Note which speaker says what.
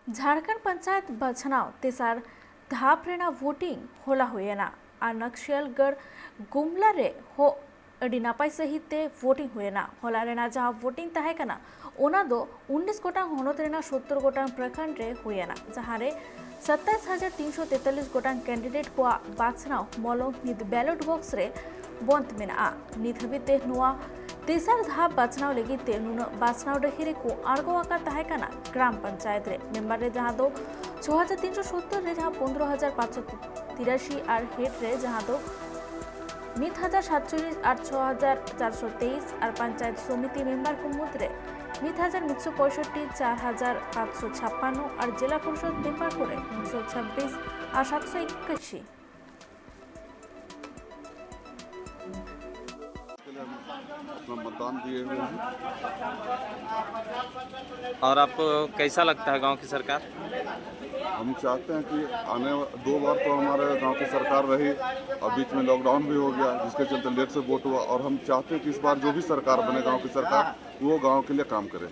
Speaker 1: Jharkhand panchayat बचनाव तेसार धापरेना voting होला हुएना आ नक्सलगढ़ गुमला रे हो अड़ी नापाई सहित ते वोटिंग हुएना होला रेना जहां वोटिंग तहे कना ओना दो 19 गोटांग होनत रेना 70 गोटांग प्रखंड रे हुएना जहां रे 27,343 गोटांग कैंडिडेट को बाचनाव मॉलों निद बैलेट बॉक्स रे बंद मेना नित हबी ते नुआ तेसार धाप बाचनाव लगी ते नुना बाचनाव डहिरे को आर्गो आका तहे कना ग्राम पंचायत रे मेंबर रे जहां दो 6,370 रे जहां 15,583 और हेड रे जहां दो 1,047 और 6,423 और पंचायत समिति मेंबर को मुद्रे 1,165 4,556 और जिला परिषद मेंबर को 126 और 781
Speaker 2: अपना मतदान दिए हुए हैं।
Speaker 3: और आपको कैसा लगता है गांव की सरकार?
Speaker 2: हम चाहते हैं कि आने 2 बार तो हमारे गांव की सरकार रही और बीच में लॉकडाउन भी हो गया जिसके चलते लेट से वोट हुआ और हम चाहते हैं कि इस बार जो भी सरकार बने गांव की सरकार वो गांव के लिए काम करे।